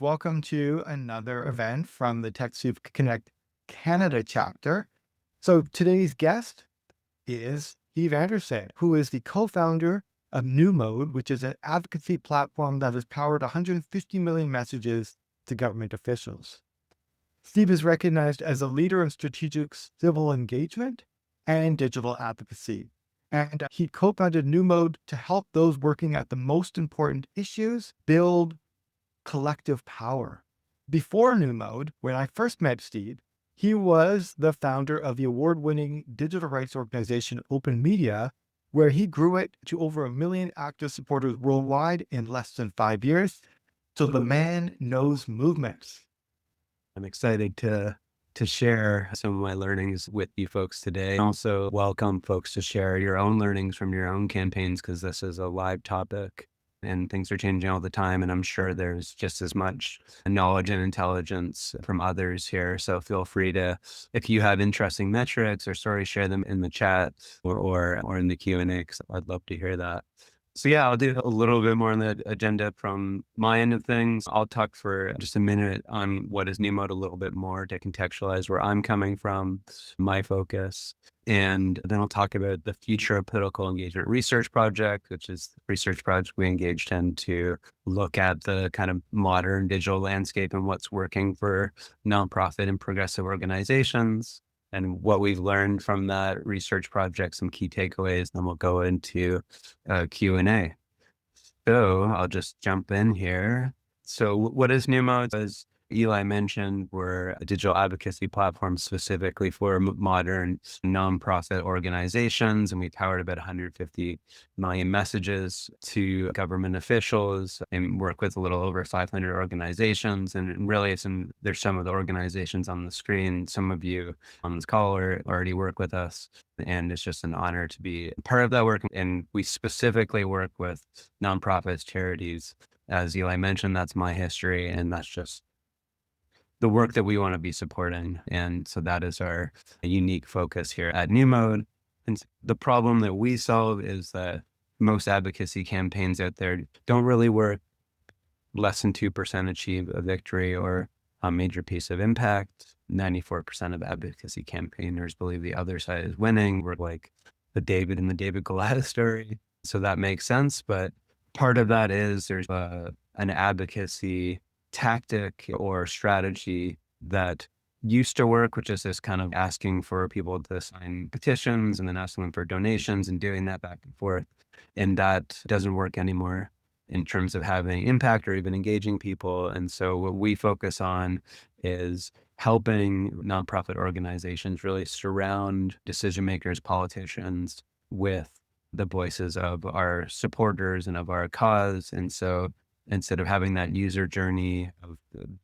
Welcome to another event from the TechSoup Connect Canada chapter. So today's guest is Steve Anderson, who is the co-founder of New Mode, which is an advocacy platform that has powered 150 million messages to government officials. Steve is recognized as a leader in strategic civil engagement and digital advocacy. And he co-founded New Mode to help those working at the most important issues build collective power. Before New Mode, when I first met Steve, he was the founder of the award-winning digital rights organization Open Media, where he grew it to over 1 million active supporters worldwide in less than 5 years. So the man knows movements. I'm excited to share some of my learnings with you folks today. Also welcome folks to share your own learnings from your own campaigns, because this is a live topic and things are changing all the time. And I'm sure there's just as much knowledge and intelligence from others here. So feel free to, if you have interesting metrics or stories, share them in the chat or in the Q&A, because I'd love to hear that. So yeah, I'll do a little bit more on the agenda from my end of things. I'll talk for just a minute on what is New Mode a little bit more to contextualize where I'm coming from, my focus. And then I'll talk about the Future of Political Engagement Research Project, which is the research project we engaged in to look at the kind of modern digital landscape and what's working for nonprofit and progressive organizations, and what we've learned from that research project, some key takeaways. Then we'll go into Q&A. So I'll just jump in here. So what is New Mode? As Eli mentioned, we're a digital advocacy platform specifically for modern nonprofit organizations, and we powered about 150 million messages to government officials and work with a little over 500 organizations. And really, there's some of the organizations on the screen. Some of you on this call already work with us, and it's just an honor to be part of that work. And we specifically work with nonprofits, charities. As Eli mentioned, that's my history, and that's just the work that we want to be supporting. And so that is our unique focus here at New Mode. And the problem that we solve is that most advocacy campaigns out there don't really work. Less than 2% achieve a victory or a major piece of impact. 94% of advocacy campaigners believe the other side is winning. We're like the David and the David Goliath story. So that makes sense. But part of that is there's an advocacy tactic or strategy that used to work, which is this kind of asking for people to sign petitions and then asking them for donations and doing that back and forth. And that doesn't work anymore in terms of having impact or even engaging people. And so what we focus on is helping nonprofit organizations really surround decision makers, politicians with the voices of our supporters and of our cause. And so instead of having that user journey of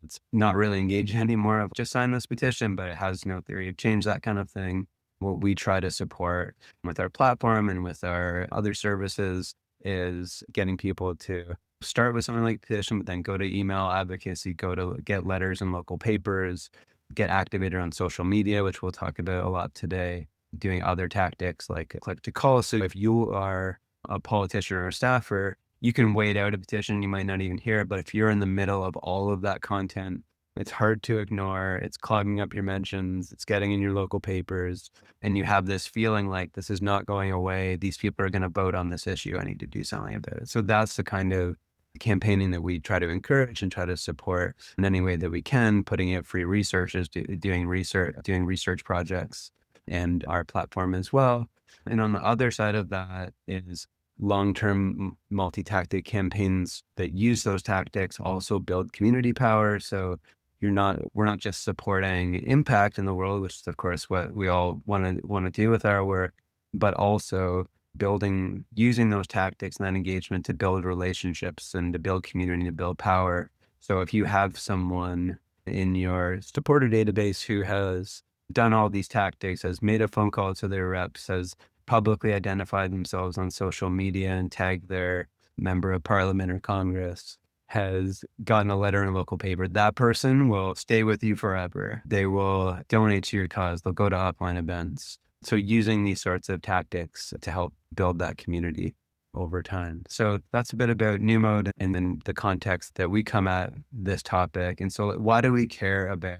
it's not really engaged anymore of just sign this petition, but it has no theory of change, that kind of thing, what we try to support with our platform and with our other services is getting people to start with something like petition, but then go to email advocacy, go to get letters in local papers, get activated on social media, which we'll talk about a lot today, doing other tactics like click to call. So if you are a politician or a staffer, you can wait out a petition, you might not even hear it, but if you're in the middle of all of that content, it's hard to ignore, it's clogging up your mentions, it's getting in your local papers, and you have this feeling like this is not going away, these people are going to vote on this issue, I need to do something about it. So that's the kind of campaigning that we try to encourage and try to support in any way that we can, putting out free researches, doing research projects, and our platform as well. And on the other side of that is long-term multi-tactic campaigns that use those tactics also build community power. So we're not just supporting impact in the world, which is of course what we all want to do with our work, but also using those tactics and that engagement to build relationships and to build community, to build power. So if you have someone in your supporter database who has done all these tactics, has made a phone call to their reps, has publicly identified themselves on social media and tagged their member of parliament or Congress, has gotten a letter in a local paper, that person will stay with you forever. They will donate to your cause. They'll go to offline events. So using these sorts of tactics to help build that community. over time. So that's a bit about new mode and then the context that we come at this topic. And so why do we care about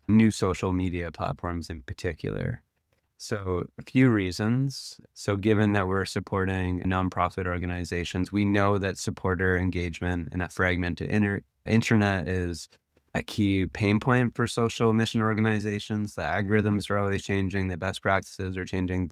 new social media platforms in particular? So a few reasons. So given that we're supporting nonprofit organizations, we know that supporter engagement in a fragmented internet is a key pain point for social mission organizations. The algorithms are always changing, the best practices are changing,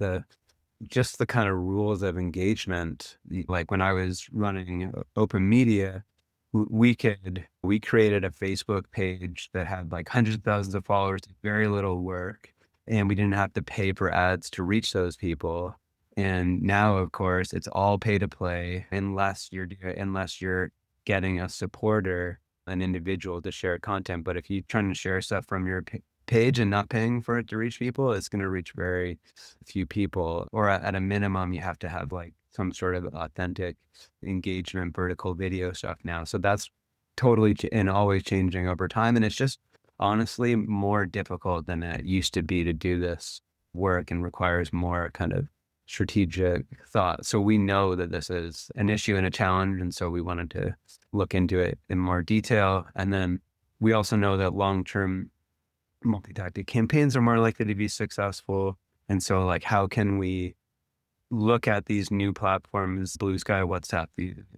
just the kind of rules of engagement. Like when I was running open media, we created a Facebook page that had like hundreds of thousands of followers, very little work, and we didn't have to pay for ads to reach those people. And now, of course, it's all pay to play unless you're getting a supporter, an individual to share content. But if you're trying to share stuff from your page and not paying for it to reach people, it's going to reach very few people. Or at a minimum, you have to have like some sort of authentic engagement, vertical video stuff now. So that's totally and always changing over time. And it's just honestly more difficult than it used to be to do this work and requires more kind of strategic thought. So we know that this is an issue and a challenge. And so we wanted to look into it in more detail. And then we also know that long-term multi-tactic campaigns are more likely to be successful. And so like, how can we look at these new platforms, Blue Sky, WhatsApp,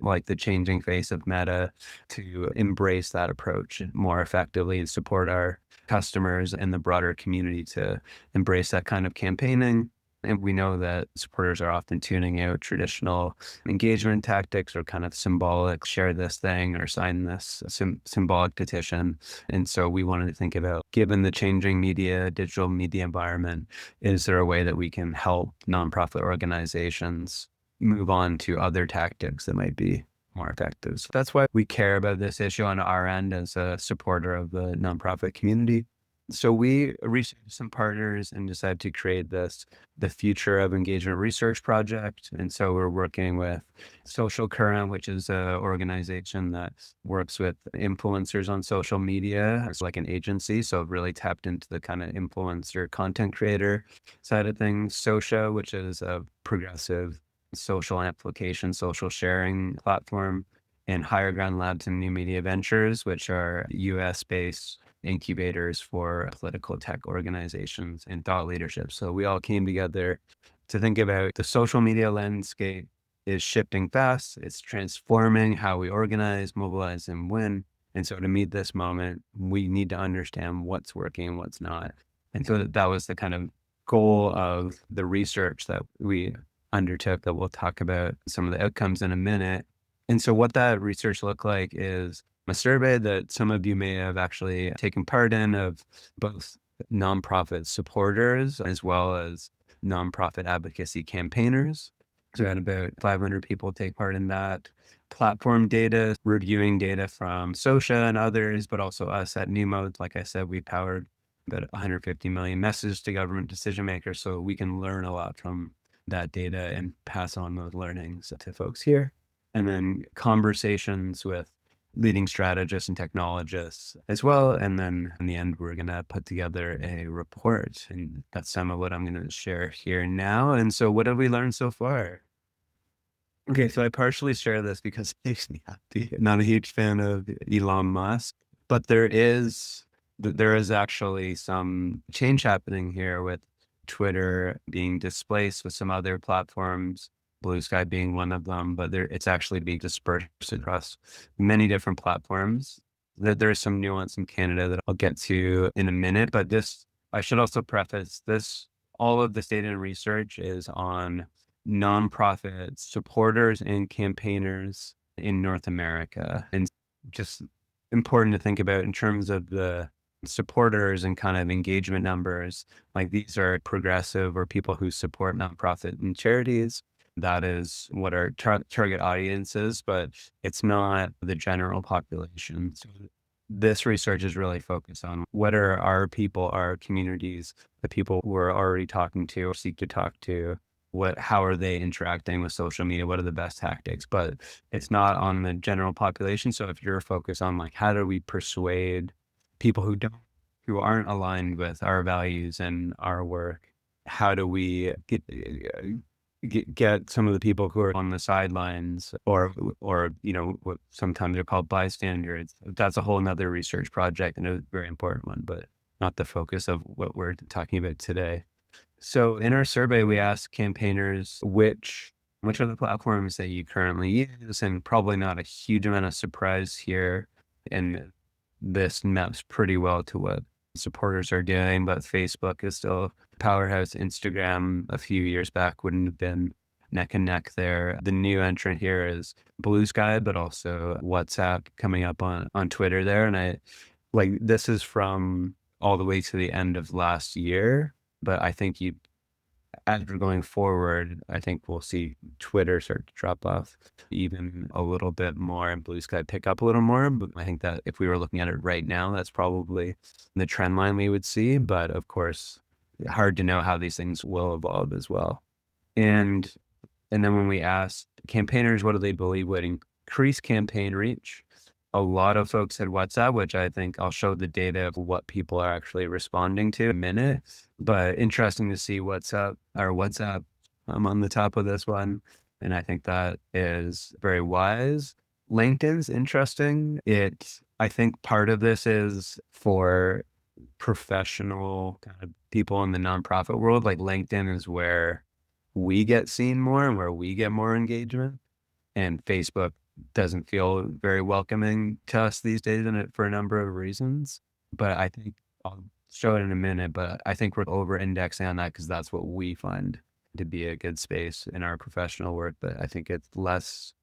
like the changing face of Meta, to embrace that approach more effectively and support our customers and the broader community to embrace that kind of campaigning. And we know that supporters are often tuning out traditional engagement tactics or kind of symbolic, share this thing or sign this symbolic petition. And so we wanted to think about, given the changing digital media environment, is there a way that we can help nonprofit organizations move on to other tactics that might be more effective? So that's why we care about this issue on our end as a supporter of the nonprofit community. So we reached some partners and decided to create the Future of Engagement Research project. And so we're working with Social Current, which is an organization that works with influencers on social media. It's like an agency. So it really tapped into the kind of influencer content creator side of things. Socia, which is a progressive social amplification, social sharing platform, and Higher Ground Labs and New Media Ventures, which are US-based incubators for political tech organizations and thought leadership. So we all came together to think about the social media landscape is shifting fast. It's transforming how we organize, mobilize, and win. And so to meet this moment, we need to understand what's working and what's not. And so that was the kind of goal of the research that we undertook, that we'll talk about some of the outcomes in a minute. And so what that research looked like is a survey that some of you may have actually taken part in, of both nonprofit supporters as well as nonprofit advocacy campaigners. So we had about 500 people take part in that. Platform data, reviewing data from Socia and others, but also us at New Mode. Like I said, we powered about 150 million messages to government decision makers, so we can learn a lot from that data and pass on those learnings to folks here. And then conversations with leading strategists and technologists as well. And then in the end, we're going to put together a report. And that's some of what I'm going to share here now. And so what have we learned so far? Okay, so I partially share this because it makes me happy. Not a huge fan of Elon Musk, but there is actually some change happening here with Twitter being displaced with some other platforms, Blue Sky being one of them, but it's actually being dispersed across many different platforms. There's some nuance in Canada that I'll get to in a minute, but I should also preface this, all of this data and research is on nonprofit supporters and campaigners in North America. And just important to think about in terms of the supporters and kind of engagement numbers, like these are progressive or people who support nonprofit and charities. That is what our target audience is, but it's not the general population. So this research is really focused on what are our people, our communities, the people we're already talking to or seek to talk to, how are they interacting with social media? What are the best tactics? But it's not on the general population. So if you're focused on like, how do we persuade people who aren't aligned with our values and our work, how do we get some of the people who are on the sidelines or what sometimes they're called bystanders. That's a whole nother research project and a very important one, but not the focus of what we're talking about today. So in our survey, we asked campaigners which are the platforms that you currently use, and probably not a huge amount of surprise here. And this maps pretty well to what supporters are doing, but Facebook is still powerhouse. Instagram a few years back wouldn't have been neck and neck there. The new entrant here is Blue Sky, but also WhatsApp coming up on Twitter there. And I like this is from all the way to the end of last year, but I think as we're going forward, I think we'll see Twitter start to drop off even a little bit more and Blue Sky pick up a little more. But I think that if we were looking at it right now, that's probably the trend line we would see. But of course, hard to know how these things will evolve as well. And then when we asked campaigners, what do they believe would increase campaign reach? A lot of folks said WhatsApp, which I think I'll show the data of what people are actually responding to in a minute. But interesting to see WhatsApp. I'm on the top of this one. And I think that is very wise. LinkedIn's interesting. I think part of this is for professional kind of people in the nonprofit world. Like LinkedIn is where we get seen more and where we get more engagement. And Facebook doesn't feel very welcoming to us these days for a number of reasons. But I think I'll show it in a minute, but I think we're over indexing on that because that's what we find to be a good space in our professional work. But I think it's less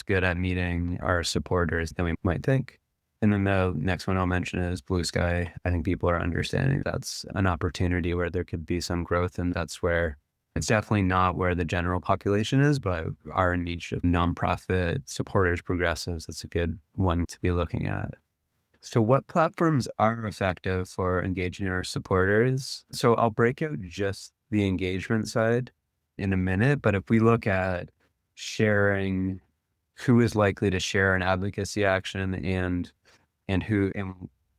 good at meeting our supporters than we might think. And then the next one I'll mention is Blue Sky. I think people are understanding that's an opportunity where there could be some growth, and that's where it's definitely not where the general population is, but our niche of nonprofit supporters, progressives, that's a good one to be looking at. So what platforms are effective for engaging our supporters? So I'll break out just the engagement side in a minute, but if we look at sharing, who is likely to share an advocacy action and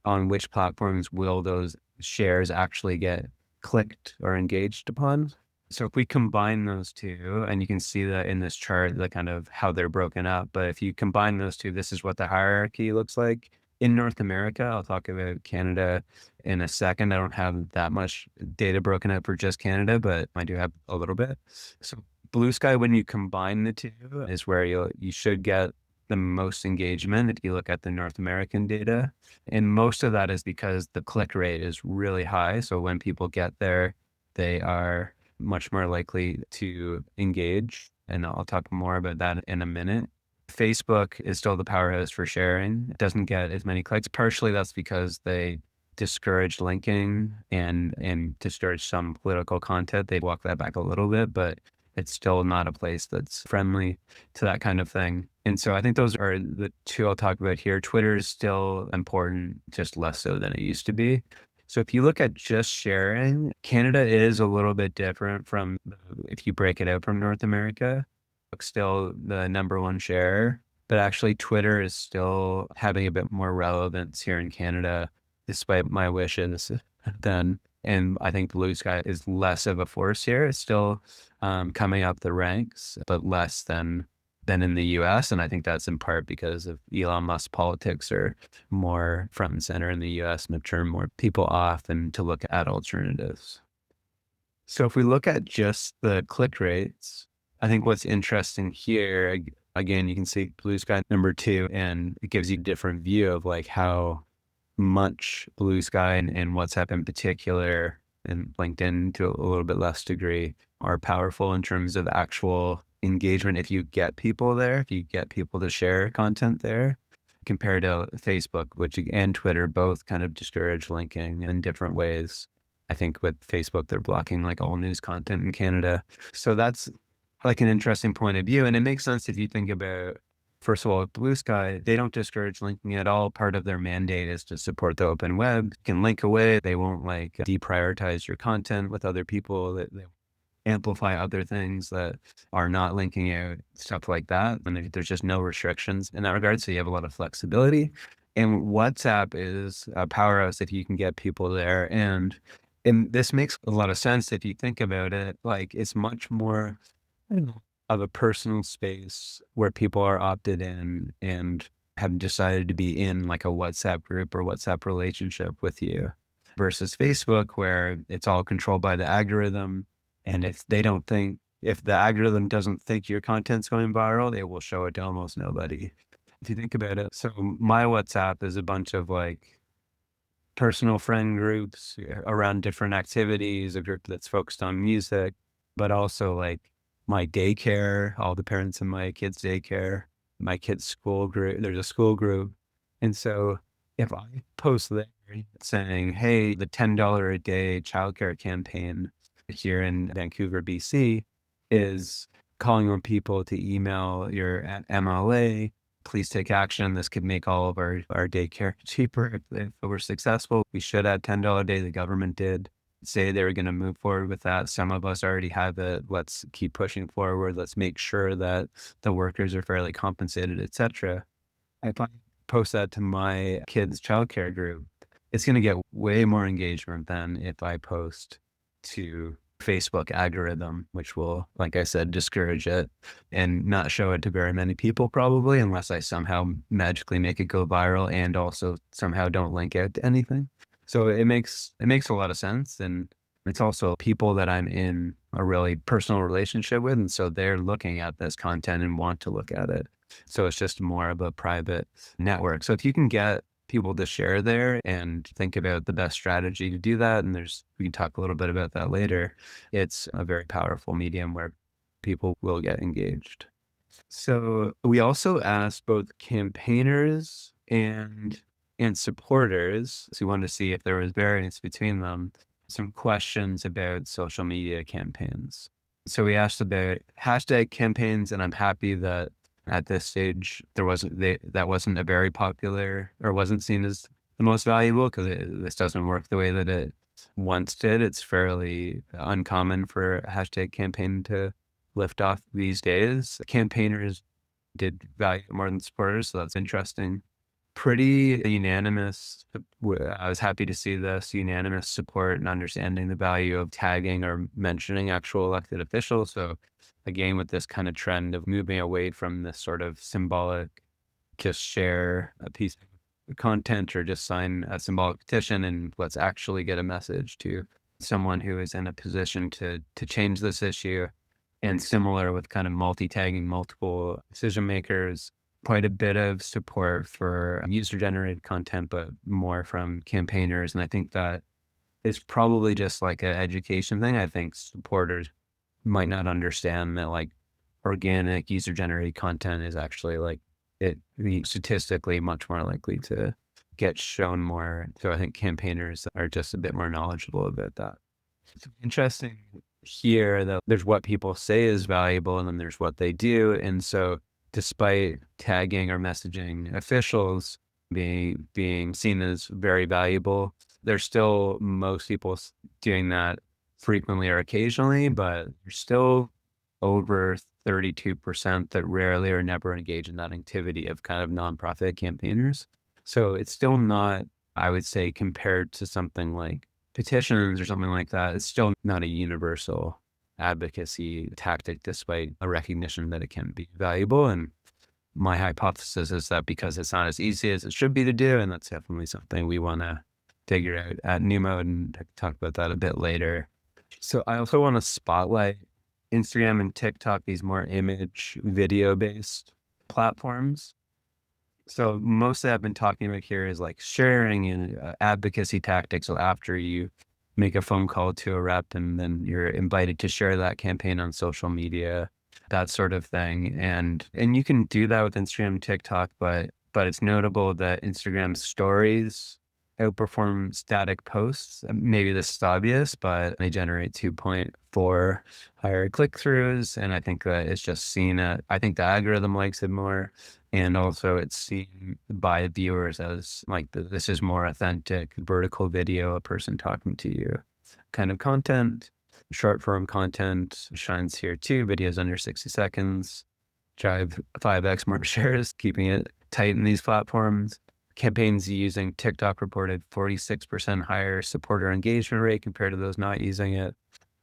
on which platforms will those shares actually get clicked or engaged upon? So if we combine those two, and you can see that in this chart, the kind of how they're broken up, but if you combine those two, this is what the hierarchy looks like. In North America, I'll talk about Canada in a second. I don't have that much data broken up for just Canada, but I do have a little bit. So Blue Sky, when you combine the two, is where you should get the most engagement if you look at the North American data. And most of that is because the click rate is really high. So when people get there, they are much more likely to engage. And I'll talk more about that in a minute. Facebook is still the powerhouse for sharing. It doesn't get as many clicks. Partially that's because they discourage linking and discourage some political content. They walk that back a little bit, but it's still not a place that's friendly to that kind of thing. And so I think those are the two I'll talk about here. Twitter is still important, just less so than it used to be. So if you look at just sharing, Canada is a little bit different from if you break it out from North America. Still the number one share, but actually Twitter is still having a bit more relevance here in Canada, despite my wishes then. And I think Blue Sky is less of a force here. It's still coming up the ranks, but less than in the US. And I think that's in part because of Elon Musk politics are more front and center in the US and have turned more people off and to look at alternatives. So if we look at just the click rates, I think what's interesting here, again, you can see Blue Sky number 2, and it gives you a different view of like how much Blue Sky and WhatsApp in particular, and LinkedIn to a little bit less degree, are powerful in terms of actual engagement. If you get people there, if you get people to share content there, compared to Facebook, which and Twitter both kind of discourage linking in different ways. I think with Facebook, they're blocking like all news content in Canada. So that's like an interesting point of view. And it makes sense if you think about, first of all, Blue Sky, they don't discourage linking at all. Part of their mandate is to support the open web. You can link away. They won't like deprioritize your content with other people. They amplify other things that are not linking out, stuff like that. And there's just no restrictions in that regard. So you have a lot of flexibility. And WhatsApp is a powerhouse if you can get people there. And this makes a lot of sense if you think about it. Like it's much more Mm. Of a personal space where people are opted in and have decided to be in like a WhatsApp group or WhatsApp relationship with you versus Facebook, where it's all controlled by the algorithm. And if the algorithm doesn't think your content's going viral, they will show it to almost nobody. If you think about it. So my WhatsApp is a bunch of like personal friend groups around different activities, a group that's focused on music, but also like my daycare, all the parents in my kids' daycare, my kids' school group, there's a school group. And so if I post there saying, hey, the $10 a day childcare campaign here in Vancouver, BC is calling on people to email your MLA, please take action. This could make all of our daycare cheaper if we're successful. We should add $10 a day. The government did say they were going to move forward with that. Some of us already have it. Let's keep pushing forward. Let's make sure that the workers are fairly compensated, etc. If I post that to my kids' childcare group, it's going to get way more engagement than if I post to Facebook algorithm, which will, like I said, discourage it and not show it to very many people probably, unless I somehow magically make it go viral and also somehow don't link out to anything. So it makes a lot of sense. And it's also people that I'm in a really personal relationship with. And so they're looking at this content and want to look at it. So it's just more of a private network. So if you can get people to share there and think about the best strategy to do that, and we can talk a little bit about that later, it's a very powerful medium where people will get engaged. So we also asked both campaigners and supporters. So we wanted to see if there was variance between them, some questions about social media campaigns. So we asked about hashtag campaigns, and I'm happy that at this stage that wasn't a very popular or wasn't seen as the most valuable because this doesn't work the way that it once did. It's fairly uncommon for a hashtag campaign to lift off these days. Campaigners did value it more than supporters, so that's interesting. Pretty unanimous. I was happy to see this unanimous support and understanding the value of tagging or mentioning actual elected officials. So again, with this kind of trend of moving away from this sort of symbolic, just share a piece of content or just sign a symbolic petition, and let's actually get a message to someone who is in a position to change this issue. And similar with kind of multi-tagging multiple decision makers, quite a bit of support for user-generated content, but more from campaigners. And I think that is probably just like an education thing. I think supporters might not understand that like organic user-generated content is actually like statistically much more likely to get shown more. So I think campaigners are just a bit more knowledgeable about that. It's interesting here that there's what people say is valuable and then there's what they do. And so despite tagging or messaging officials being seen as very valuable, there's still most people doing that frequently or occasionally, but there's still over 32% that rarely or never engage in that activity of kind of nonprofit campaigners. So it's still not, I would say, compared to something like petitions or something like that, it's still not a universal advocacy tactic, despite a recognition that it can be valuable. And my hypothesis is that because it's not as easy as it should be to do, and that's definitely something we want to figure out at New Mode and talk about that a bit later. So I also want to spotlight Instagram and TikTok, these more image video based platforms. So mostly I've been talking about here is like sharing and advocacy tactics. So after you make a phone call to a rep and then you're invited to share that campaign on social media, that sort of thing. And you can do that with Instagram, TikTok, but it's notable that Instagram stories outperform static posts. Maybe this is obvious, but they generate 2.4 higher click-throughs. And I think that it's just seen I think the algorithm likes it more. And also it's seen by viewers as like this is more authentic vertical video, a person talking to you kind of content. Short form content shines here too. Videos under 60 seconds drive 5x more shares, keeping it tight in these platforms. Campaigns using TikTok reported 46% higher supporter engagement rate compared to those not using it.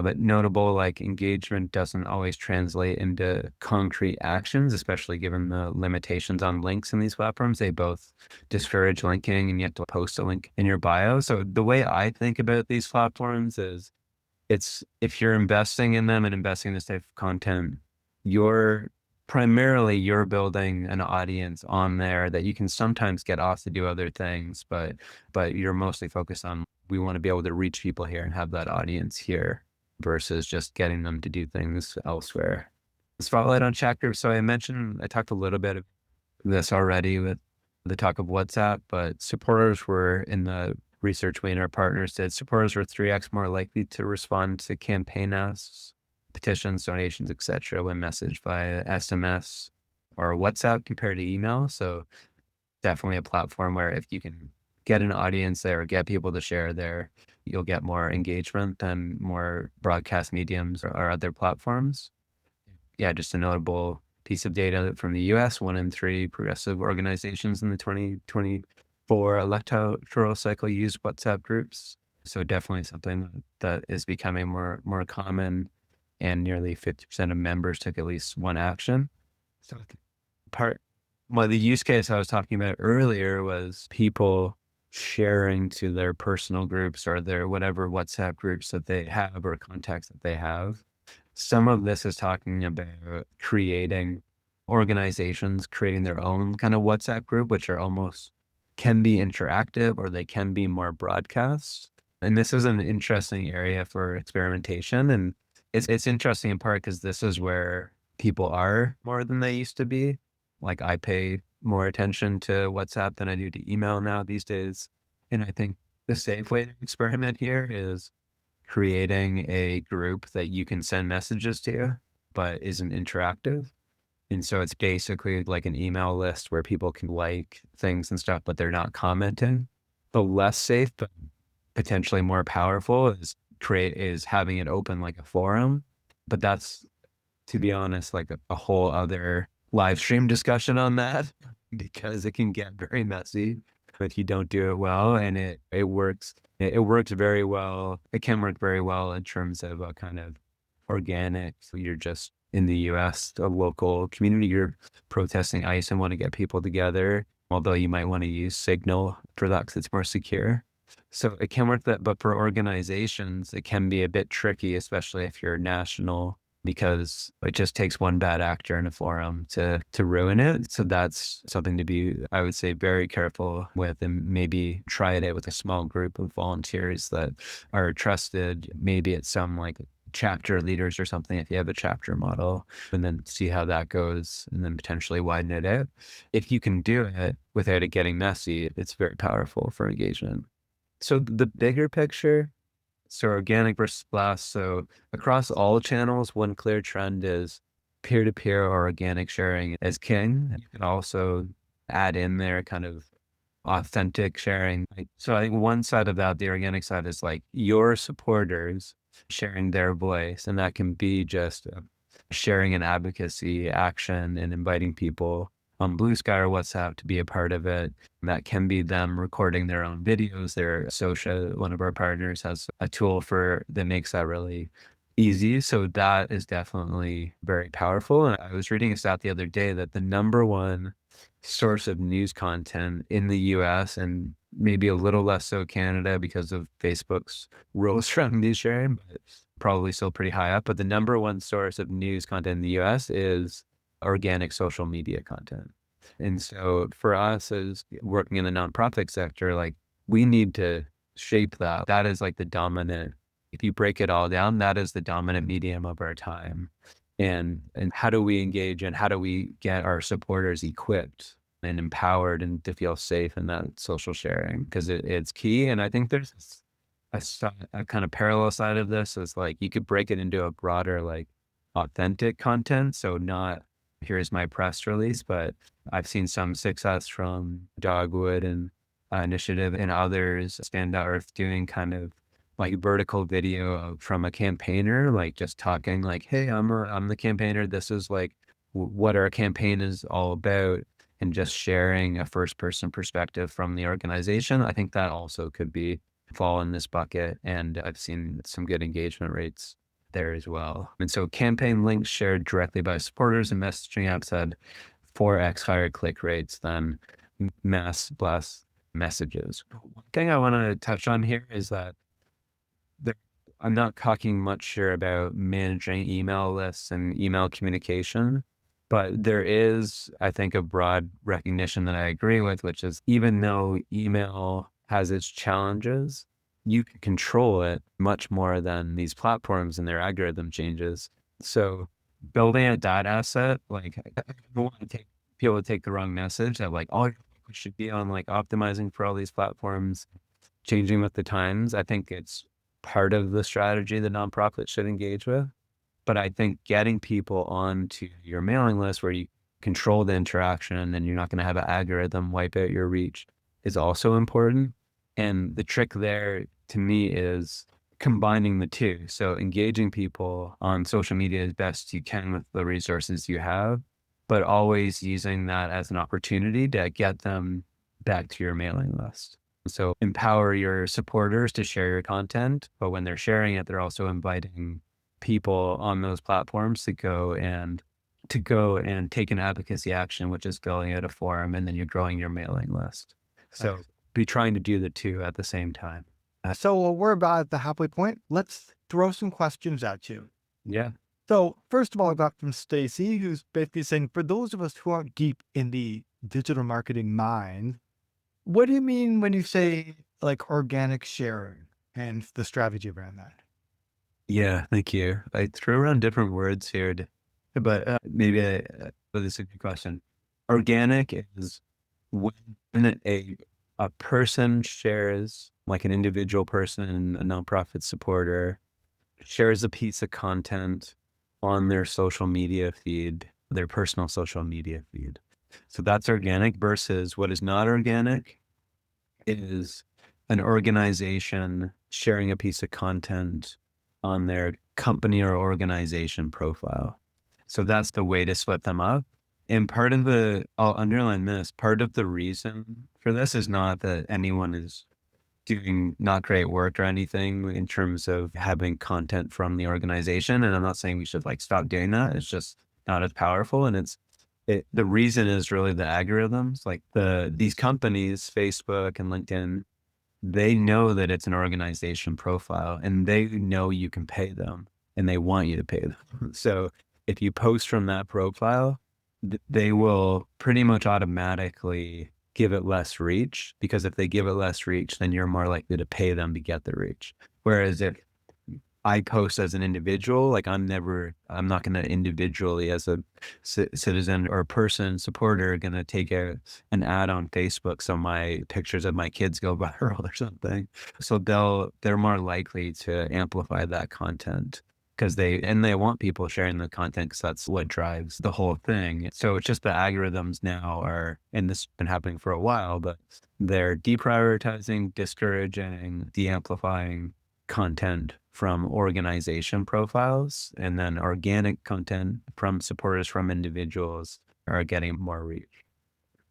But notable like engagement doesn't always translate into concrete actions, especially given the limitations on links in these platforms. They both discourage linking and you have to post a link in your bio. So the way I think about these platforms is it's if you're investing in them and investing in this type of content, you're you're building an audience on there that you can sometimes get off to do other things, but you're mostly focused on we want to be able to reach people here and have that audience here versus just getting them to do things elsewhere. Spotlight on chat groups. So I talked a little bit of this already with the talk of WhatsApp, but supporters were in the research we and our partners did. Supporters were 3x more likely to respond to campaign asks, petitions, donations, etc., when messaged via SMS or WhatsApp compared to email. So definitely a platform where if you can get an audience there, get people to share there, you'll get more engagement than more broadcast mediums or other platforms. Yeah, just a notable piece of data from the US, 1 in 3 progressive organizations in the 2024 electoral cycle used WhatsApp groups. So definitely something that is becoming more common, and nearly 50% of members took at least one action. So part well, the use case I was talking about earlier was people sharing to their personal groups or their whatever WhatsApp groups that they have or contacts that they have. Some of this is talking about creating organizations, creating their own kind of WhatsApp group, which are almost can be interactive or they can be more broadcast. And this is an interesting area for experimentation. And it's interesting in part because this is where people are more than they used to be. Like I pay more attention to WhatsApp than I do to email now these days. And I think the safe way to experiment here is creating a group that you can send messages to, but isn't interactive. And so it's basically like an email list where people can like things and stuff, but they're not commenting. The less safe, but potentially more powerful is having it open like a forum. But that's, to be honest, like a whole other live stream discussion on that because it can get very messy if you don't do it well. And it works. It works very well. It can work very well in terms of a kind of organic. So you're just in the US, a local community, you're protesting ICE and want to get people together, although you might want to use Signal for that because it's more secure. So it can work that, but for organizations, it can be a bit tricky, especially if you're national, because it just takes one bad actor in a forum to ruin it. So that's something to be, I would say, very careful with, and maybe try it out with a small group of volunteers that are trusted. Maybe it's some like chapter leaders or something if you have a chapter model, and then see how that goes and then potentially widen it out. If you can do it without it getting messy, it's very powerful for engagement. So the bigger picture, so organic versus blast. So across all channels, one clear trend is peer-to-peer or organic sharing is king. You can also add in there kind of authentic sharing. So I think one side of that, the organic side, is like your supporters sharing their voice, and that can be just sharing an advocacy action and inviting people on Blue Sky or WhatsApp to be a part of it. That can be them recording their own videos. Socia, one of our partners, has a tool that makes that really easy. So that is definitely very powerful. And I was reading a stat the other day that the number one source of news content in the US, and maybe a little less so Canada because of Facebook's rules around news sharing, but probably still pretty high up. But the number one source of news content in the US is organic social media content. And so for us as working in the nonprofit sector, like we need to shape that. That is like the dominant, if you break it all down, that is the dominant medium of our time. And how do we engage and how do we get our supporters equipped and empowered and to feel safe in that social sharing? Because it's key. And I think there's a kind of parallel side of this is like you could break it into a broader, like authentic content. So not here's my press release, but I've seen some success from Dogwood and Initiative and others, Stand Out Earth, doing kind of like vertical video from a campaigner, like just talking like, hey, I'm the campaigner. This is like what our campaign is all about, and just sharing a first person perspective from the organization. I think that also could fall in this bucket. And I've seen some good engagement rates there as well. And so campaign links shared directly by supporters and messaging apps had 4x higher click rates than mass blast messages. One thing I want to touch on here is that there, I'm not talking much here about managing email lists and email communication, but there is, I think, a broad recognition that I agree with, which is even though email has its challenges, you can control it much more than these platforms and their algorithm changes. So building a data asset, like I don't want to take people to take the wrong message that like all your focus should be on like optimizing for all these platforms, changing with the times. I think it's part of the strategy that nonprofits should engage with. But I think getting people onto your mailing list where you control the interaction and you're not going to have an algorithm wipe out your reach is also important. And the trick there to me is combining the two. So engaging people on social media as best you can with the resources you have, but always using that as an opportunity to get them back to your mailing list. So empower your supporters to share your content, but when they're sharing it, they're also inviting people on those platforms to go and take an advocacy action, which is filling out a forum, and then you're growing your mailing list. So Nice. be trying to do the two at the same time. So we're about at the halfway point. Let's throw some questions at you. Yeah. So first of all, I got from Stacy, who's basically saying, for those of us who aren't deep in the digital marketing mind, what do you mean when you say like organic sharing and the strategy around that? Yeah, thank you. I threw around different words here, but maybe but this is a good question. Organic is when a person shares, like an individual person, a nonprofit supporter, shares a piece of content on their social media feed, their personal social media feed. So that's organic versus what is not organic is an organization sharing a piece of content on their company or organization profile. So that's the way to split them up. And I'll underline this, part of the reason for this is not that anyone is doing not great work or anything in terms of having content from the organization. And I'm not saying we should like stop doing that. It's just not as powerful. And the reason is really the algorithms, like these companies, Facebook and LinkedIn, they know that it's an organization profile and they know you can pay them and they want you to pay them. So if you post from that profile, they will pretty much automatically give it less reach, because if they give it less reach, then you're more likely to pay them to get the reach. Whereas if I post as an individual, like I'm not going to individually as a citizen or person supporter going to take an ad on Facebook so my pictures of my kids go viral or something. So they're more likely to amplify that content because they want people sharing the content because that's what drives the whole thing. So it's just the algorithms now and this has been happening for a while, but they're deprioritizing, discouraging, de-amplifying content from organization profiles, and then organic content from supporters from individuals are getting more reach.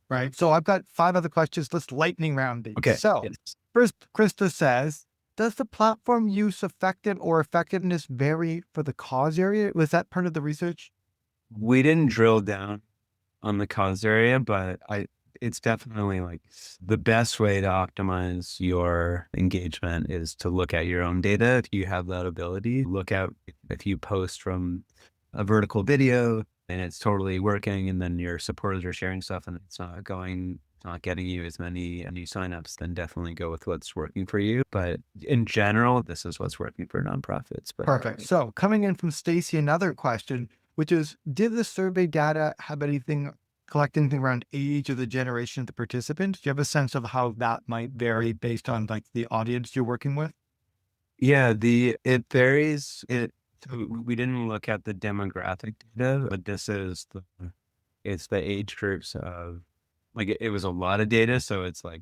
Right. So I've got 5 other questions. Let's lightning round these. Okay. So Yes. first, Krista says, does the platform use effectiveness vary for the cause area? Was that part of the research? We didn't drill down on the cause area, but it's definitely like the best way to optimize your engagement is to look at your own data. If you have that ability, look out if you post from a vertical video and it's totally working, and then your supporters are sharing stuff and it's not getting you as many new signups, then definitely go with what's working for you. But in general, this is what's working for nonprofits. But Perfect. So coming in from Stacy, another question, which is, did the survey data collect anything around age or the generation of the participants? Do you have a sense of how that might vary based on like the audience you're working with? yeah, it varies. So we didn't look at the demographic data, but it's the age groups of like it was a lot of data. So it's like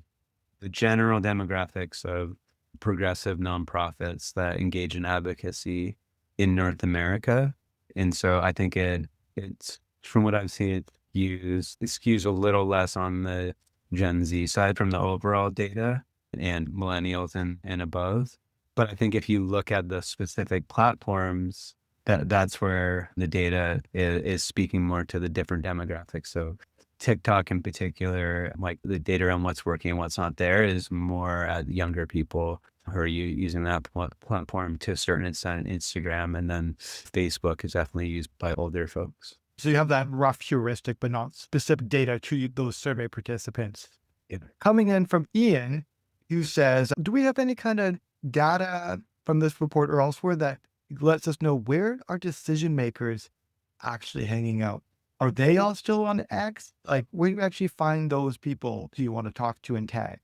the general demographics of progressive nonprofits that engage in advocacy in North America. And so I think it's from what I've seen, it skews a little less on the Gen Z side from the overall data and millennials and above. But I think if you look at the specific platforms, that's where the data is speaking more to the different demographics. So TikTok in particular, like the data on what's working and what's not there is more at younger people who are using that platform to a certain extent. Instagram and then Facebook is definitely used by older folks. So you have that rough heuristic, but not specific data to those survey participants. Yeah. Coming in from Ian, who says, do we have any kind of data from this report or elsewhere that lets us know where are decision makers actually hanging out? Are they all still on X? Like, where do you actually find those people who you want to talk to and tag?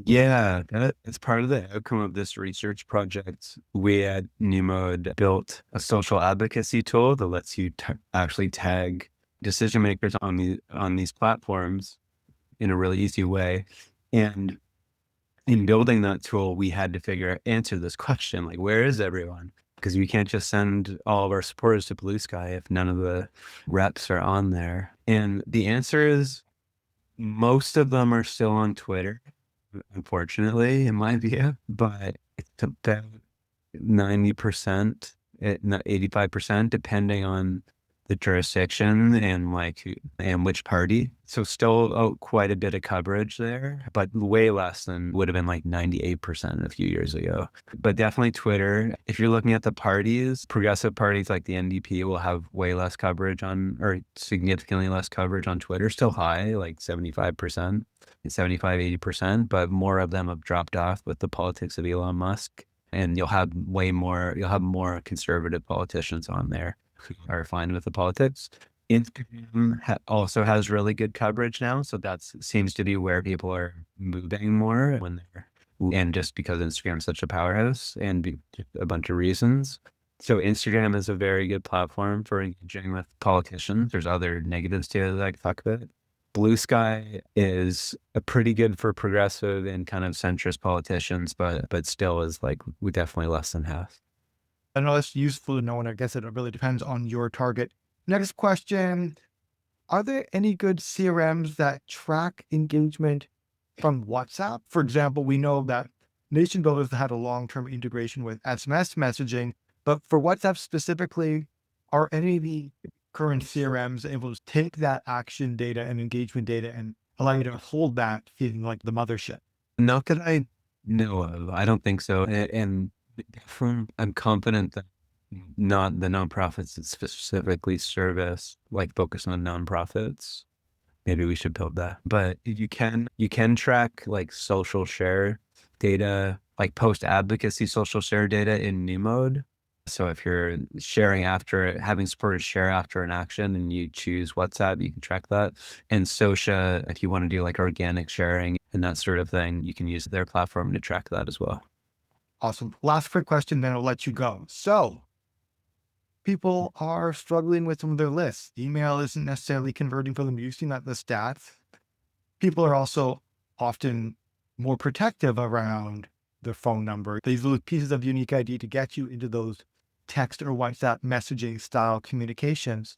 Yeah, it's part of the outcome of this research project. We at NewMode built a social advocacy tool that lets you actually tag decision makers on these platforms in a really easy way. And in building that tool, we had to answer this question, like, where is everyone? Because we can't just send all of our supporters to Blue Sky if none of the reps are on there. And the answer is most of them are still on Twitter, unfortunately, in my view, but it's about 90%, 85%, depending on the jurisdiction and and which party. So still quite a bit of coverage there, but way less than would have been like 98% a few years ago. But definitely Twitter. If you're looking at the parties, progressive parties like the NDP will have way less coverage or significantly less coverage on Twitter, still high, like 75%, 75, 80%, but more of them have dropped off with the politics of Elon Musk. And you'll have more conservative politicians on there who are fine with the politics. Instagram also has really good coverage now. So that seems to be where people are moving more and just because Instagram's such a powerhouse and a bunch of reasons. So Instagram is a very good platform for engaging with politicians. There's other negatives to it that I can talk about. Blue Sky is a pretty good for progressive and kind of centrist politicians, but still is like we definitely less than half. I know it's useful to know, and I guess it really depends on your target. Next question. Are there any good CRMs that track engagement from WhatsApp? For example, we know that Nation Builders had a long-term integration with SMS messaging, but for WhatsApp specifically, are any of the current CRMs able to take that action data and engagement data and allow you to hold that feeling like the mothership? Not that I know of. I don't think so. And I'm confident that not the nonprofits that specifically service, like focus on nonprofits. Maybe we should build that. But you can track like social share data, like post advocacy social share data in new mode. So if you're having supporters share after an action and you choose WhatsApp, you can track that. And Socia, if you want to do like organic sharing and that sort of thing, you can use their platform to track that as well. Awesome. Last quick question, then I'll let you go. So people are struggling with some of their lists. Email isn't necessarily converting for them. You've seen that in the stats. People are also often more protective around their phone number. They use pieces of unique ID to get you into those text or WhatsApp messaging style communications.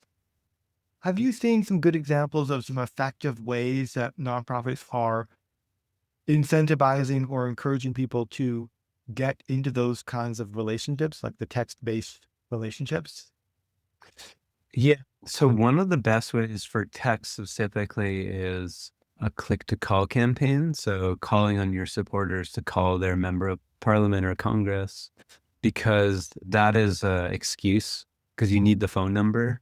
Have you seen some good examples of some effective ways that nonprofits are incentivizing or encouraging people to get into those kinds of relationships, like the text-based relationships? Yeah. So one of the best ways for tech specifically is a click to call campaign. So calling on your supporters to call their member of parliament or Congress, because that is a excuse because you need the phone number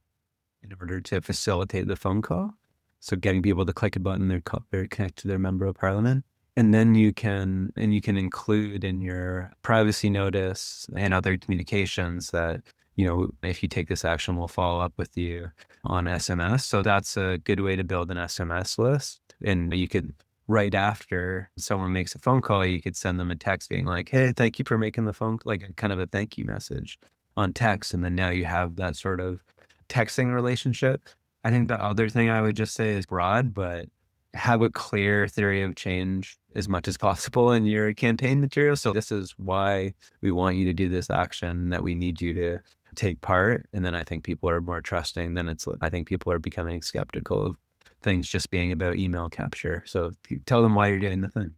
in order to facilitate the phone call. So getting people to click a button, they're connect to their member of parliament. And then you can include in your privacy notice and other communications that, if you take this action, we'll follow up with you on SMS. So that's a good way to build an SMS list. And you could, right after someone makes a phone call, you could send them a text being like, hey, thank you for making the phone, like a kind of a thank you message on text. And then now you have that sort of texting relationship. I think the other thing I would just say is broad, but have a clear theory of change as much as possible in your campaign material. So this is why we want you to do this action, that we need you to take part. And then I think people are more trusting than I think people are becoming skeptical of things just being about email capture. So tell them why you're doing the thing.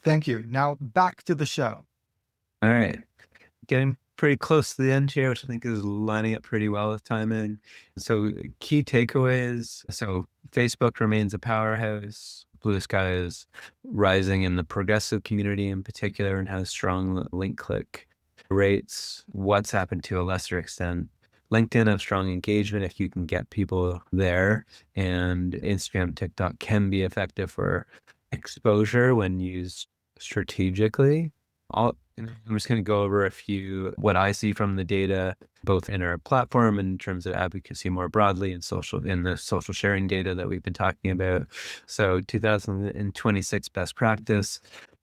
Thank you. Now back to the show. All right. Getting pretty close to the end here, which I think is lining up pretty well with timing. So, key takeaways. So, Facebook remains a powerhouse. Blue Sky is rising in the progressive community in particular and has strong link click rates. WhatsApp, and to a lesser extent, LinkedIn have strong engagement if you can get people there. And Instagram, TikTok can be effective for exposure when used strategically. I'm just going to go over a few what I see from the data, both in our platform in terms of advocacy more broadly and social in the social sharing data that we've been talking about. So 2026 best practice,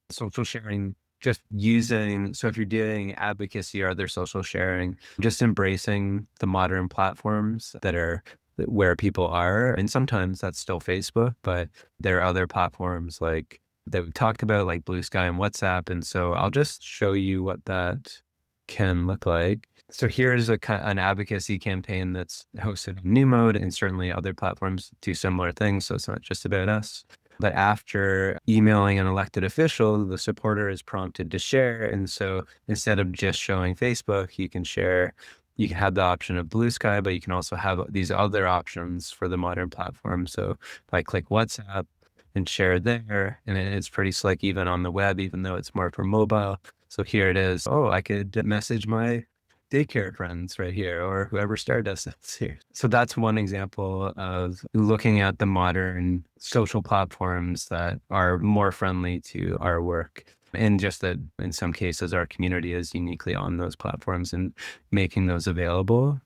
social sharing, just using, so if you're doing advocacy or other social sharing, just embracing the modern platforms that are where people are. And sometimes that's still Facebook, but there are other platforms like that we talked about, like Blue Sky and WhatsApp. And so I'll just show you what that can look like. So here's an advocacy campaign that's hosted on New Mode, and certainly other platforms do similar things. So it's not just about us. But after emailing an elected official, the supporter is prompted to share. And so instead of just showing Facebook, you can share, you can have the option of Blue Sky, but you can also have these other options for the modern platform. So if I click WhatsApp and share there, and it's pretty slick even on the web, even though it's more for mobile. So here it is. Oh, I could message my daycare friends right here, or whoever Stardust is here. So that's one example of looking at the modern social platforms that are more friendly to our work. And just that in some cases, our community is uniquely on those platforms and making those available.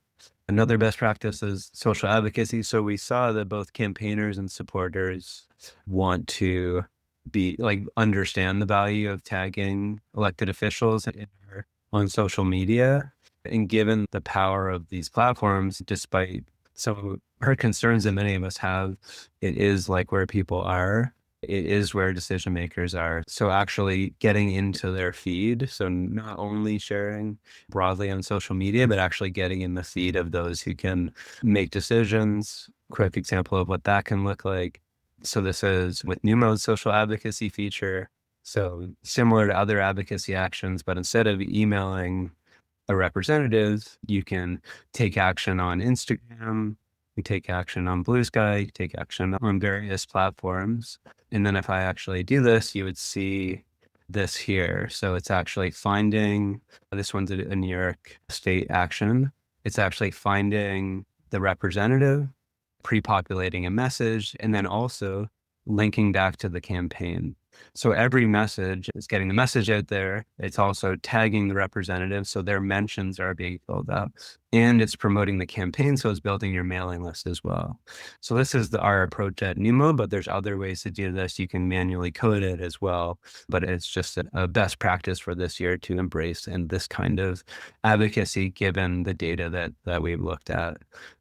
Another best practice is social advocacy. So we saw that both campaigners and supporters want to be like understand the value of tagging elected officials on social media. And given the power of these platforms, despite some of her concerns that many of us have, it is like where people are. It is where decision makers are. So actually getting into their feed. So not only sharing broadly on social media, but actually getting in the feed of those who can make decisions. Quick example of what that can look like. So this is with New Mode's social advocacy feature. So similar to other advocacy actions, but instead of emailing a representative, you can take action on Instagram, you take action on Blue Sky, you take action on various platforms. And then if I actually do this, you would see this here. So it's actually finding, this one's a New York State action. It's actually finding the representative, pre-populating a message, and then also linking back to the campaign. So every message is getting the message out there. It's also tagging the representative, so their mentions are being filled out. And it's promoting the campaign, so it's building your mailing list as well. So this is our approach at Nemo, but there's other ways to do this. You can manually code it as well, but it's just a best practice for this year to embrace and this kind of advocacy given the data that we've looked at.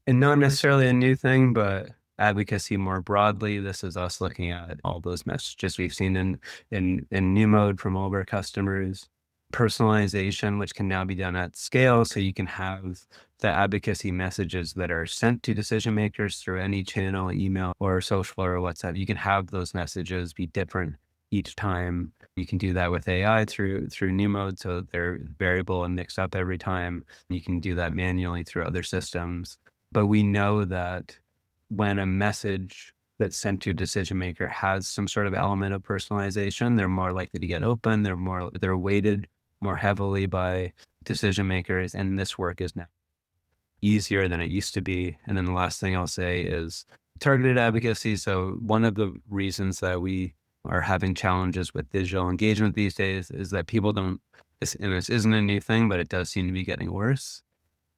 And not necessarily a new thing, but advocacy more broadly. This is us looking at all those messages we've seen in New Mode from all of our customers. Personalization, which can now be done at scale, so you can have the advocacy messages that are sent to decision makers through any channel, email or social or WhatsApp. You can have those messages be different each time. You can do that with AI through New Mode, so they're variable and mixed up every time. You can do that manually through other systems. But we know that when a message that's sent to a decision maker has some sort of element of personalization, they're more likely to get open. They're weighted more heavily by decision makers, and this work is now easier than it used to be. And then the last thing I'll say is targeted advocacy. So one of the reasons that we are having challenges with digital engagement these days is that people don't, and this isn't a new thing, but it does seem to be getting worse.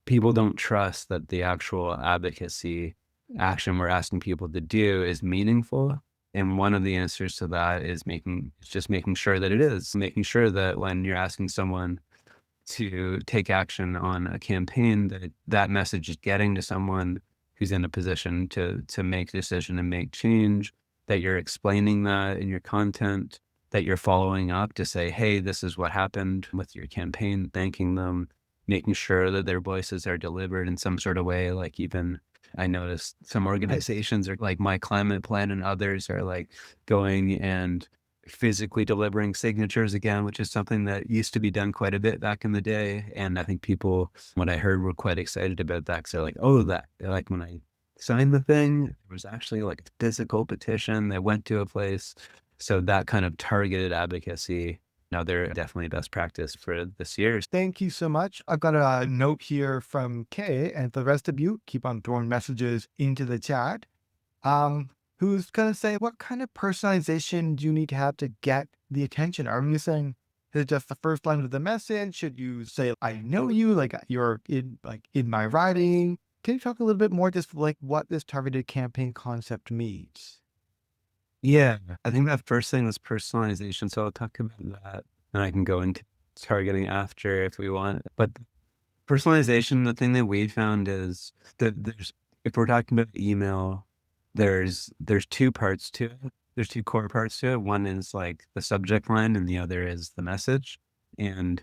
People don't trust that the actual advocacy action we're asking people to do is meaningful. And one of the answers to that is just making sure that it is, making sure that when you're asking someone to take action on a campaign, that message is getting to someone who's in a position to make a decision and make change, that you're explaining that in your content, that you're following up to say, hey, this is what happened with your campaign, thanking them, making sure that their voices are delivered in some sort of way. Like even I noticed some organizations are like My Climate Plan and others are like going and physically delivering signatures again, which is something that used to be done quite a bit back in the day. And I think people, what I heard, were quite excited about that because they're like, oh, that, like when I signed the thing, there was actually like a physical petition that went to a place. So that kind of targeted advocacy. Now they're definitely best practice for this year. Thank you so much. I've got a note here from Kay, and the rest of you keep on throwing messages into the chat. Um, who's gonna say what kind of personalization do you need to have to get the attention? Are you saying is it just the first line of the message? Should you say I know you, like you're in my writing? Can you talk a little bit more just like what this targeted campaign concept means? Yeah, I think that first thing was personalization. So I'll talk about that and I can go into targeting after if we want. But personalization, the thing that we found is that if we're talking about email, there's two parts to it. There's two core parts to it. One is like the subject line and the other is the message. And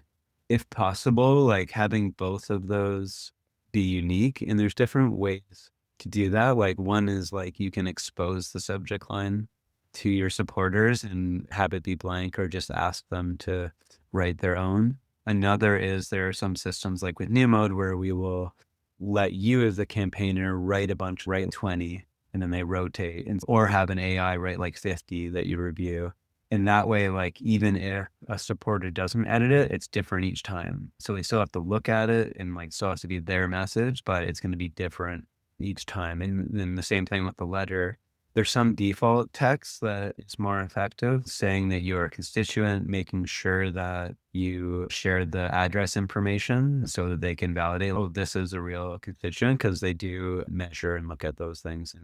if possible, like having both of those be unique. And there's different ways to do that. Like one is like you can expose the subject line to your supporters and have it be blank or just ask them to write their own. Another is there are some systems like with New Mode where we will let you as the campaigner write a bunch, write 20, and then they rotate or have an AI write like 50 that you review. And that way, like even if a supporter doesn't edit it, it's different each time. So they still have to look at it and like still has to be their message, but it's going to be different each time. And then the same thing with the letter. There's some default text that is more effective, saying that you're a constituent, making sure that you share the address information so that they can validate, oh, this is a real constituent, because they do measure and look at those things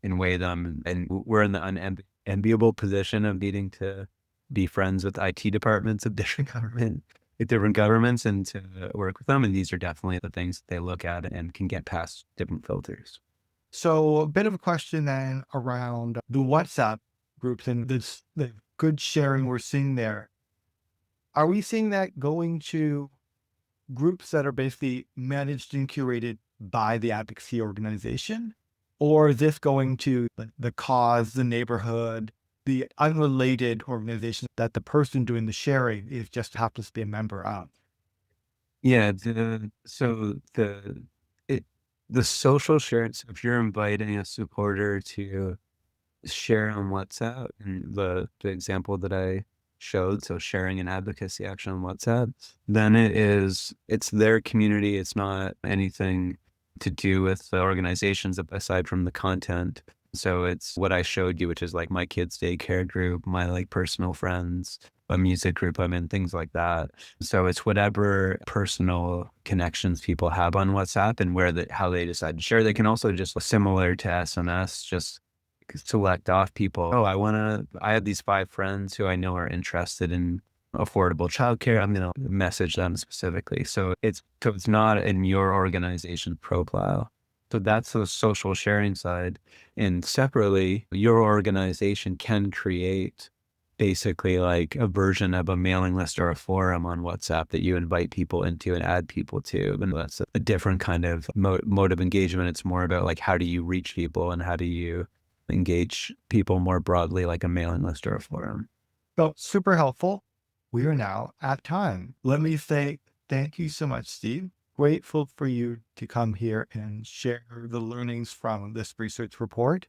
and weigh them. And we're in the unenviable position of needing to be friends with IT departments of different governments and to work with them. And these are definitely the things that they look at and can get past different filters. So a bit of a question then around the WhatsApp groups and this the good sharing we're seeing there. Are we seeing that going to groups that are basically managed and curated by the advocacy organization? Or is this going to the cause, the neighborhood, the unrelated organization that the person doing the sharing is just happens to be a member of? Yeah, it the social sharing, so if you're inviting a supporter to share on WhatsApp and the example that I showed, so sharing an advocacy action on WhatsApp, then it's their community, it's not anything to do with the organizations aside from the content. So it's what I showed you, which is like my kids' daycare group, my like personal friends, a music group I'm in, things like that. So it's whatever personal connections people have on WhatsApp and how they decide to share. They can also just similar to SMS, just select off people. Oh, I have these 5 friends who I know are interested in affordable childcare. I'm going to message them specifically. So it's not in your organization's profile. So that's the social sharing side. And separately, your organization can create basically like a version of a mailing list or a forum on WhatsApp that you invite people into and add people to. And that's a different kind of mode of engagement. It's more about like, how do you reach people and how do you engage people more broadly, like a mailing list or a forum. So super helpful. We are now at time. Let me say thank you so much, Steve. Grateful for you to come here and share the learnings from this research report.